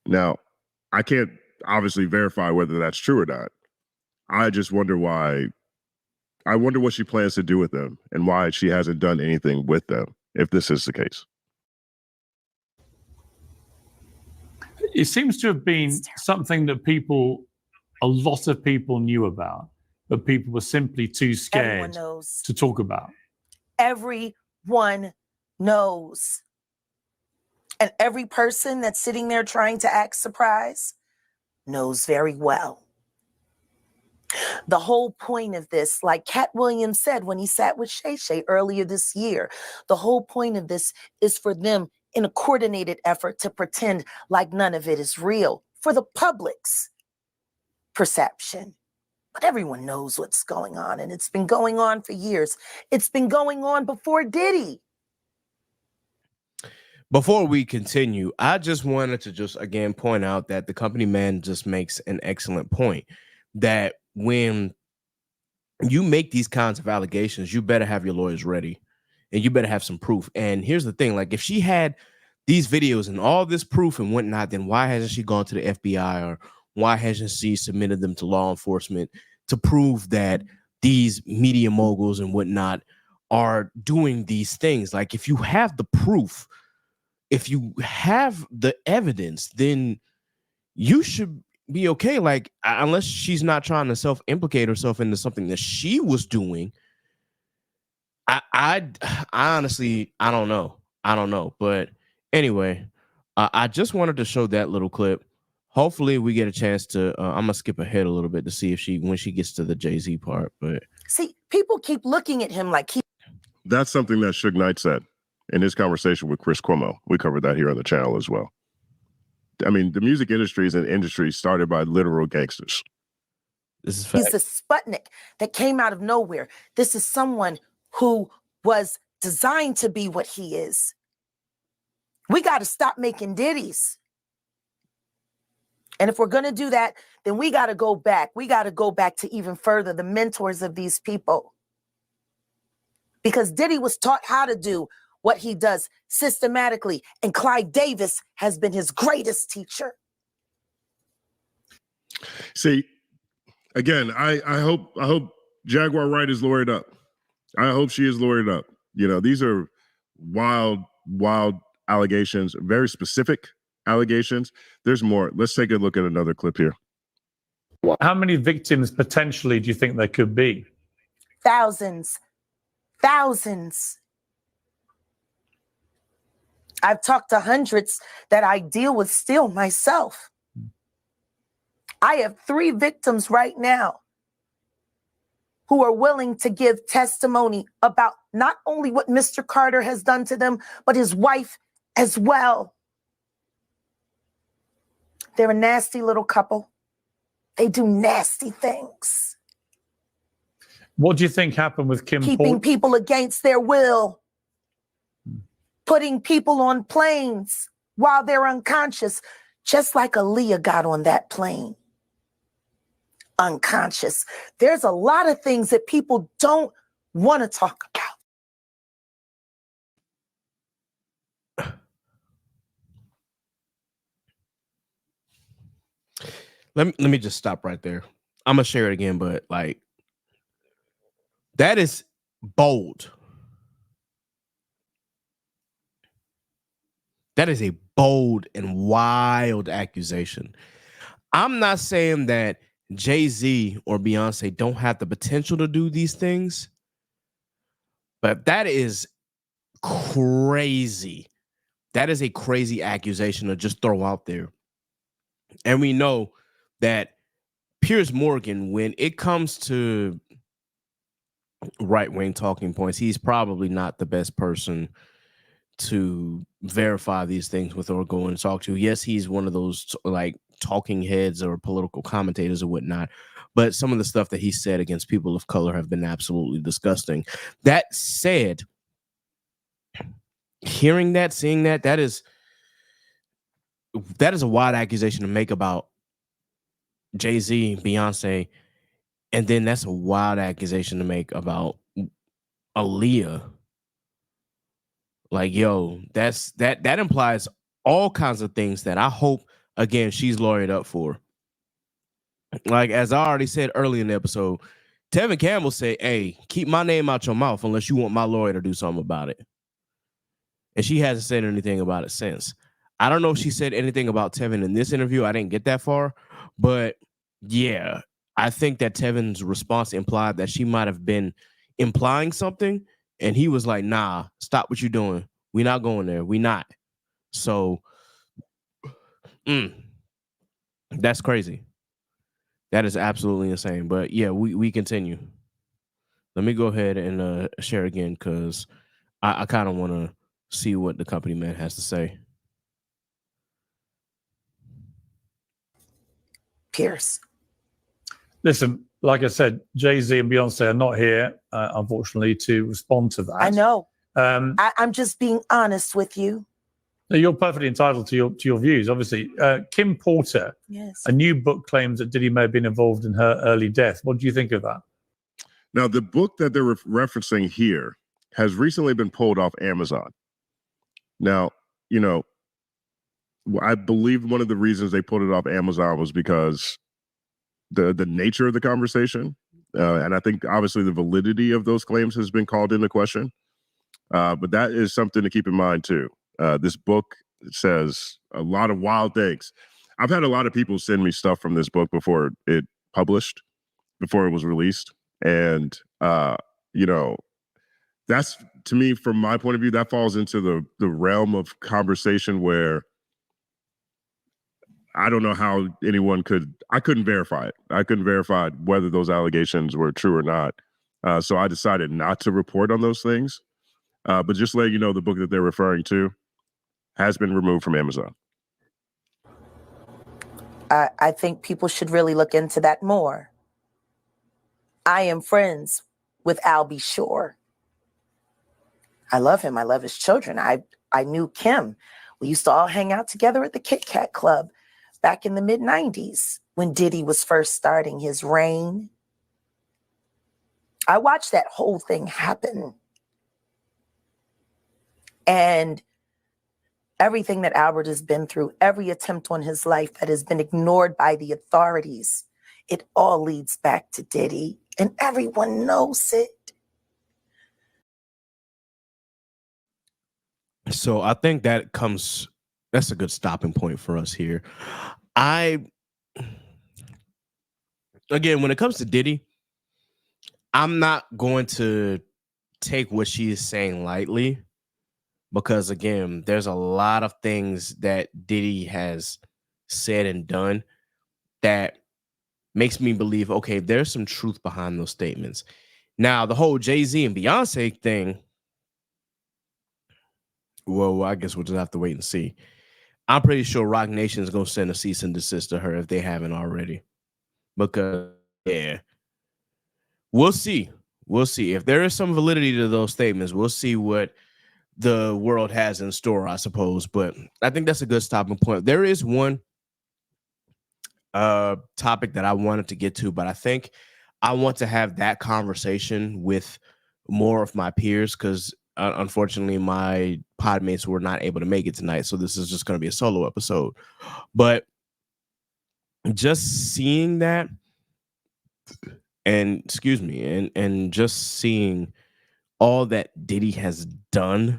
Speaker 4: Now, I can't obviously verify whether that's true or not. I just wonder why. I wonder what she plans to do with them and why she hasn't done anything with them, if this is the case.
Speaker 6: It seems to have been something that a lot of people knew about, but people were simply too scared to talk about.
Speaker 5: Everyone knows. And every person that's sitting there trying to act surprised knows very well. The whole point of this, like Cat Williams said when he sat with Shay Shay earlier this year, the whole point of this is for them in a coordinated effort to pretend like none of it is real for the public's perception. But everyone knows what's going on, and it's been going on for years. It's been going on before Diddy.
Speaker 2: Before we continue, I just wanted to again point out that the company man just makes an excellent point that when you make these kinds of allegations, you better have your lawyers ready and you better have some proof. And here's the thing, like if she had these videos and all this proof and whatnot, then why hasn't she gone to the FBI or why hasn't she submitted them to law enforcement to prove that these media moguls and whatnot are doing these things? Like if you have the proof, if you have the evidence, then you should be okay. Like unless she's not trying to self-implicate herself into something that she was doing. I honestly, I don't know. But anyway, I just wanted to show that little clip. Hopefully we get a chance to, I'm gonna skip ahead a little bit to see if when she gets to the Jay-Z part, but.
Speaker 5: See, people keep looking at him like
Speaker 4: That's something that Suge Knight said in his conversation with Chris Cuomo. We covered that here on the channel as well. I mean, the music industry is an industry started by literal gangsters.
Speaker 2: This is fact.
Speaker 5: He's a Sputnik that came out of nowhere. This is someone who was designed to be what he is. We got to stop making ditties. And if we're going to do that, then we got to go back. We got to go back to even further, the mentors of these people. Because Diddy was taught how to do what he does systematically. And Clyde Davis has been his greatest teacher.
Speaker 4: See, again, I hope Jaguar Wright is lawyered up. I hope she is lawyered up. You know, these are wild allegations, very specific allegations. There's more. Let's take a look at another clip here.
Speaker 6: How many victims potentially do you think there could be?
Speaker 5: Thousands. I've talked to hundreds that I deal with still myself. I have 3 victims right now who are willing to give testimony about not only what Mr. Carter has done to them, but his wife as well. They're a nasty little couple. They do nasty things.
Speaker 6: What do you think happened with Kim?
Speaker 5: Keeping people against their will. Putting people on planes while they're unconscious, just like Aaliyah got on that plane. Unconscious. There's a lot of things that people don't want to talk about.
Speaker 2: Let me just stop right there. I'm gonna share it again, but like that is bold. That is a bold and wild accusation. I'm not saying that Jay-Z or Beyonce don't have the potential to do these things, but that is crazy. That is a crazy accusation to just throw out there. And we know that Piers Morgan, when it comes to right-wing talking points, he's probably not the best person to verify these things with or go and talk to. Yes, he's one of those like talking heads or political commentators or whatnot, but some of the stuff that he said against people of color have been absolutely disgusting. That said, hearing that, seeing that, that is a wild accusation to make about Jay-Z, Beyonce, and then that's a wild accusation to make about Aaliyah. Like, yo, that implies all kinds of things that I hope, again, she's lawyered up for. Like, as I already said early in the episode, Tevin Campbell said, hey, keep my name out your mouth unless you want my lawyer to do something about it. And she hasn't said anything about it since. I don't know if she said anything about Tevin in this interview. I didn't get that far. But, yeah, I think that Tevin's response implied that she might have been implying something. And he was like, nah, stop what you're doing. We're not going there. We not. So, that's crazy. That is absolutely insane. But, yeah, we continue. Let me go ahead and share again because I kind of want to see what the company man has to say.
Speaker 5: Piers.
Speaker 6: Listen, like I said, Jay-Z and Beyonce are not here, unfortunately, to respond to that.
Speaker 5: I know. I'm just being honest with you.
Speaker 6: You're perfectly entitled to your views, obviously. Kim Porter,
Speaker 5: yes,
Speaker 6: a new book claims that Diddy may have been involved in her early death. What do you think of that?
Speaker 4: Now, the book that they're referencing here has recently been pulled off Amazon. Now, you know, I believe one of the reasons they pulled it off Amazon was because the nature of the conversation. And I think obviously the validity of those claims has been called into question. But that is something to keep in mind too. This book says a lot of wild things. I've had a lot of people send me stuff from this book before it published, before it was released. And, you know, that's, to me, from my point of view, that falls into the realm of conversation where I don't know how anyone I couldn't verify it. I couldn't verify whether those allegations were true or not. So I decided not to report on those things. But just let you know, the book that they're referring to has been removed from Amazon.
Speaker 5: I think people should really look into that more. I am friends with Albie Shore. I love him. I love his children. I knew Kim. We used to all hang out together at the Kit Kat Club back in the mid-90s when Diddy was first starting his reign. I watched that whole thing happen. And everything that Albert has been through, every attempt on his life that has been ignored by the authorities, it all leads back to Diddy. And everyone knows it.
Speaker 2: So I think that's a good stopping point for us here. Again, when it comes to Diddy, I'm not going to take what she is saying lightly, because again, there's a lot of things that Diddy has said and done that makes me believe, okay, there's some truth behind those statements. Now, the whole Jay-Z and Beyonce thing, well, I guess we'll just have to wait and see. I'm pretty sure Roc Nation is going to send a cease and desist to her if they haven't already. Because, yeah, we'll see. We'll see. If there is some validity to those statements, we'll see what the world has in store, I suppose. But I think that's a good stopping point. There is one topic that I wanted to get to, but I think I want to have that conversation with more of my peers, because unfortunately my podmates were not able to make it tonight, so this is just going to be a solo episode. But just seeing that, and and just seeing all that Diddy has done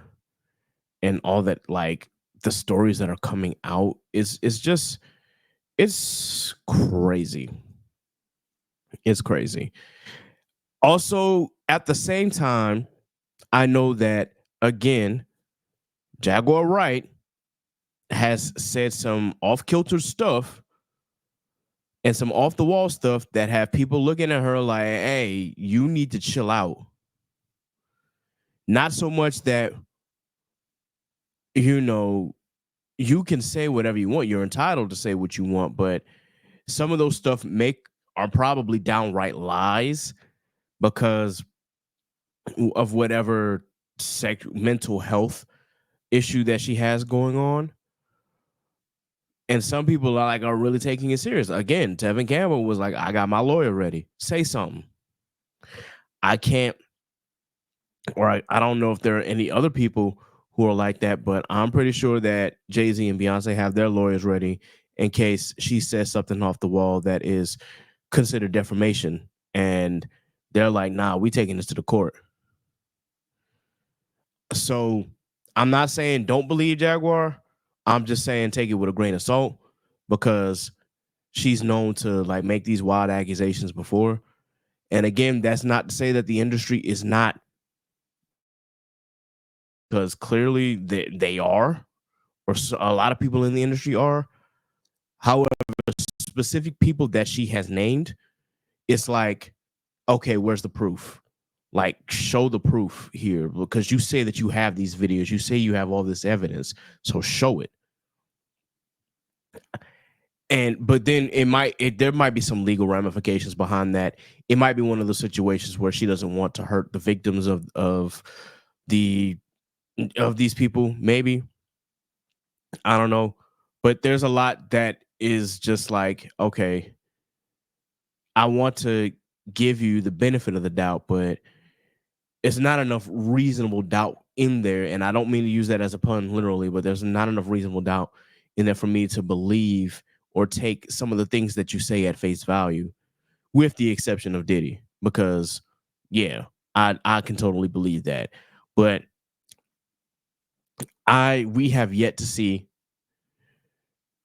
Speaker 2: and all that, like, the stories that are coming out is just, it's crazy. It's crazy. Also, at the same time, I know that, again, Jaguar Wright has said some off-kilter stuff and some off-the-wall stuff that have people looking at her like, hey, you need to chill out. Not so much that, you know, you can say whatever you want. You're entitled to say what you want, but some of those stuff are probably downright lies because of whatever mental health issue that she has going on. And some people are really taking it serious. Again, Tevin Campbell was like, I got my lawyer ready. Say something. I can't, or I don't know if there are any other people who are like that, but I'm pretty sure that Jay-Z and Beyonce have their lawyers ready in case she says something off the wall that is considered defamation. And they're like, nah, we taking this to the court. So I'm not saying don't believe Jaguar. I'm just saying take it with a grain of salt, because she's known to like make these wild accusations before. And again, that's not to say that the industry is not, because clearly they are, or a lot of people in the industry are. However, specific people that she has named, it's like, okay, where's the proof? Like, show the proof here, because you say that you have these videos, you say you have all this evidence, so show it. But then there might be some legal ramifications behind that. It might be one of those situations where she doesn't want to hurt the victims of these people. Maybe, I don't know, but there's a lot that is just like, okay, I want to give you the benefit of the doubt, but it's not enough reasonable doubt in there. And I don't mean to use that as a pun literally, but there's not enough reasonable doubt in there for me to believe or take some of the things that you say at face value, with the exception of Diddy, because yeah, I can totally believe that. But we have yet to see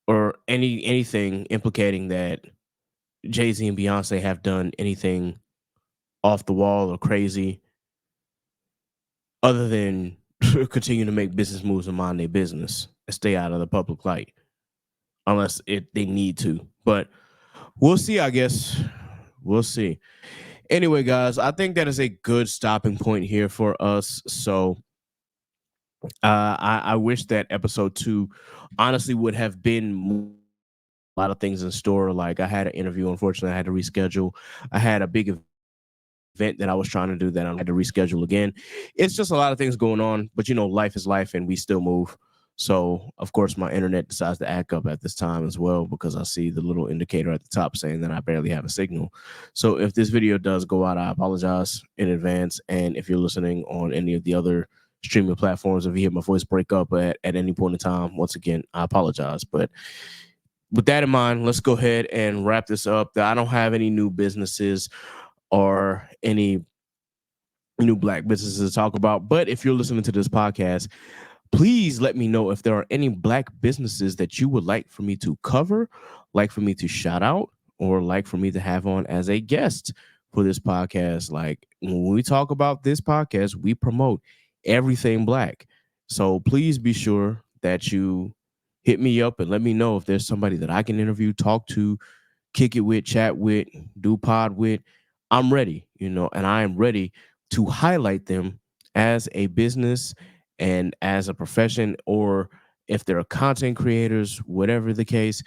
Speaker 2: or anything implicating that Jay-Z and Beyonce have done anything off the wall or crazy, other than continue to make business moves and mind their business and stay out of the public light, unless they need to. But we'll see, I guess. We'll see. Anyway, guys, I think that is a good stopping point here for us. So I wish that episode 2 honestly would have been a lot of things in store. Like, I had an interview, unfortunately I had to reschedule. I had a big event that I was trying to do that I had to reschedule again. It's just a lot of things going on, but life is life and we still move. So of course my internet decides to act up at this time as well, because I see the little indicator at the top saying that I barely have a signal. So if this video does go out, I apologize in advance. And if you're listening on any of the other streaming platforms, if you hear my voice break up at any point in time, once again, I apologize. But with that in mind, let's go ahead and wrap this up. I don't have any new businesses or any new black businesses to talk about. But if you're listening to this podcast, please let me know if there are any black businesses that you would like for me to cover, like for me to shout out, or like for me to have on as a guest for this podcast. Like, when we talk about this podcast, we promote everything black. So please be sure that you hit me up and let me know if there's somebody that I can interview, talk to, kick it with, chat with, do pod with. I'm ready, and I am ready to highlight them as a business and as a profession, or if they're content creators, whatever the case.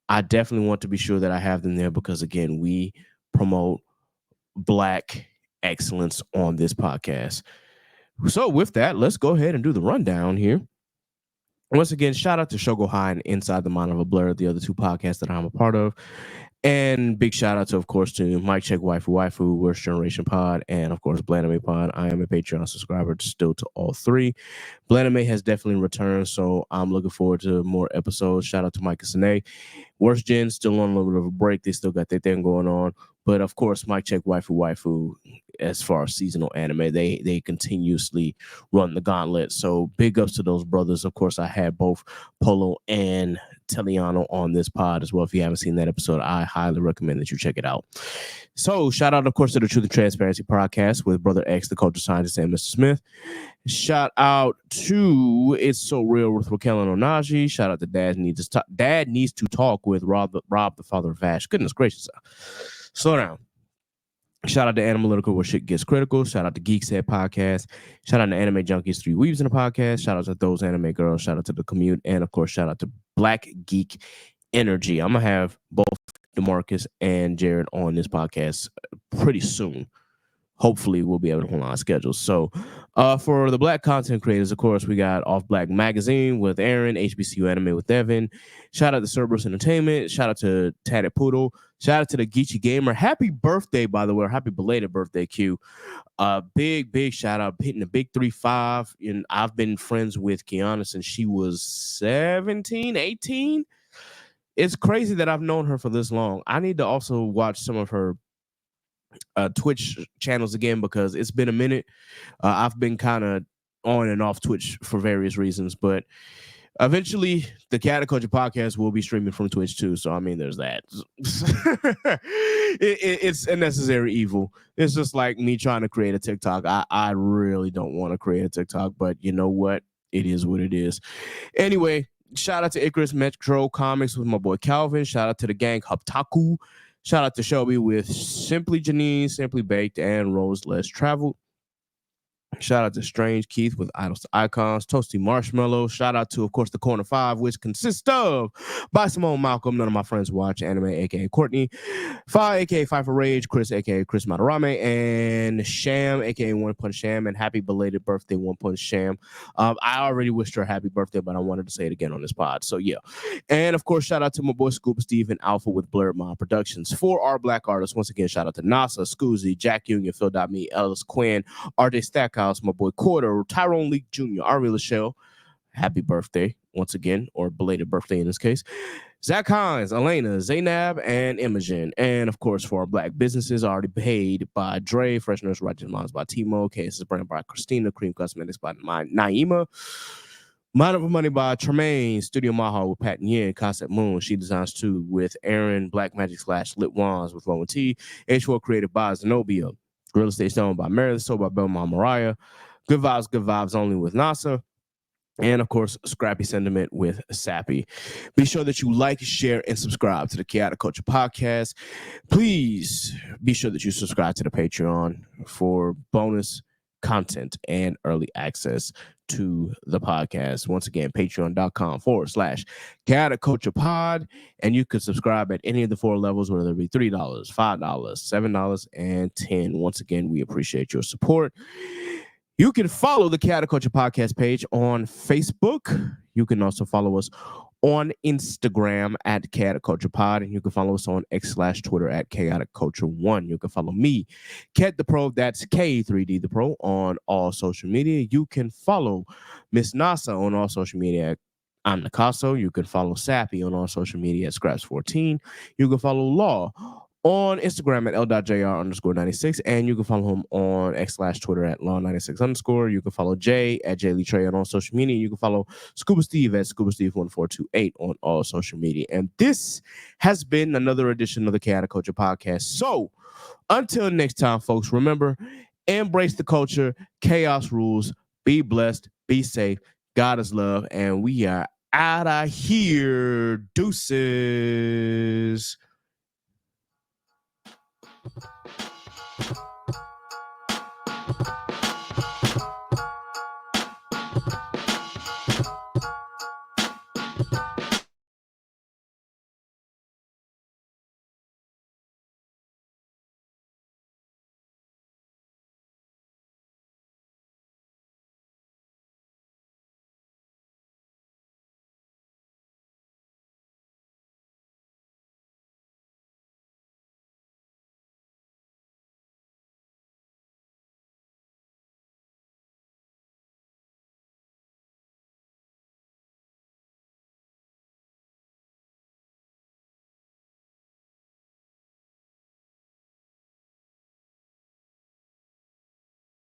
Speaker 2: I definitely want to be sure that I have them there, because again, we promote black excellence on this podcast. So with that, let's go ahead and do the rundown here. Once again, shout out to Shogo High and Inside the Mind of a Blur, the other 2 podcasts that I'm a part of. And big shout out to, of course, to Mike Check Waifu, Worst Generation Pod, and of course, Blaname Pod. I am a Patreon subscriber still to all 3. Blaname has definitely returned, so I'm looking forward to more episodes. Shout out to Mike and Sine. Worst Gen still on a little bit of a break. They still got their thing going on. But of course, Mike Check Waifu, as far as seasonal anime, they continuously run the gauntlet. So big ups to those brothers. Of course, I had both Polo and Teliano on this pod as well. If you haven't seen that episode, I highly recommend that you check it out. So shout out, of course, to the Truth and Transparency podcast with Brother X, the Culture Scientist, and Mr. Smith. Shout out to It's So Real with Raquel and Onaji. Shout out to Dad Needs to Talk with Rob, the father of Vash. Goodness gracious. Slow down. Shout out to Analytical where shit gets critical. Shout out to Geek Set Podcast. Shout out to Anime Junkies 3 Weaves in the podcast. Shout out to Those Anime Girls. Shout out to The Commute. And of course, shout out to Black Geek Energy. I'm going to have both DeMarcus and Jared on this podcast pretty soon. Hopefully, we'll be able to hold on our schedules. So, for the black content creators, of course, we got Off Black Magazine with Aaron, HBCU Anime with Evan. Shout out to Cerberus Entertainment. Shout out to Tatted Poodle. Shout out to the Geechee Gamer. Happy birthday, by the way. Happy belated birthday, Q. Big shout out. Hitting the big 3-5. And I've been friends with Kiana since she was 17, 18. It's crazy that I've known her for this long. I need to also watch some of her Twitch channels again, because it's been a minute. I've been kind of on and off Twitch for various reasons, but eventually the Chaotic Culture podcast will be streaming from Twitch too. So I mean, there's that. It's a necessary evil. It's just like me trying to create a TikTok. I really don't want to create a TikTok, but you know what? It is what it is. Anyway, shout out to Icarus Metro Comics with my boy Calvin. Shout out to the gang Haptaku. Shout out to Shelby with Simply Janine, Simply Baked, and Rose Less Travel. Shout out to Strange Keith with Idols to Icons, Toasty Marshmallow. Shout out to, of course, the Corner 5, which consists of by Simone Malcolm, none of my friends watch anime, aka Courtney, Fi, aka Five for Rage, Chris, aka Chris Matarame, and Sham, aka One Punch Sham, and happy belated birthday, One Punch Sham. I already wished her a happy birthday, but I wanted to say it again on this pod. So yeah. And of course, shout out to my boy Scuba Steve and Alpha with Blurred Mind Productions. For our black artists, once again, shout out to NASA, Scoozy, Jack Union, Phil.me, Ellis Quinn, RJ Stackhouse, my boy Quarter, Tyrone Leak Jr., Ari Lachelle, happy birthday once again, or belated birthday in this case. Zach Hines, Elena, Zainab, and Imogen. And of course, for our black businesses, already paid by Dre, Fresheners, Righteous Minds by Timo, KS's Brand by Christina, Cream Cosmetics by Naima, Mind Over Money by Tremaine, Studio Maha with Pat Yin, Concept Moon, She Designs 2 with Aaron, Black Magic / Lit Wands with Rowan T, H4 Created by Zenobia, Real Estate Stone by Meredith, Sold by Belmont Mariah, Good Vibes Only with NASA, and of course, Scrappy Sentiment with Sappy. Be sure that you like, share, and subscribe to the Chaotic Culture Podcast. Please be sure that you subscribe to the Patreon for bonus content and early access to the podcast. Once again, patreon.com/Chaotic Culture Pod. And you can subscribe at any of the 4 levels, whether it be $3, $5, $7, and $10. Once again, we appreciate your support. You can follow the Chaotic Culture Podcast page on Facebook. You can also follow us on Instagram at Chaotic Culture Pod, and you can follow us on X/Twitter at Chaotic Culture 1. You can follow me, Ket the Pro, that's K3D the Pro, on all social media. You can follow Miss Nasa on all social media at I'm Nakaso. You can follow Sappy on all social media at Scraps14. You can follow Law on Instagram at L.JR_96, and you can follow him on X/Twitter at Law96_. You can follow Jay at JLeeTrey on all social media. You can follow Scuba Steve at ScubaSteve1428 on all social media. And this has been another edition of the Chaotic Culture Podcast. So until next time, folks, remember, embrace the culture, chaos rules, be blessed, be safe, God is love, and we are out of here. Deuces.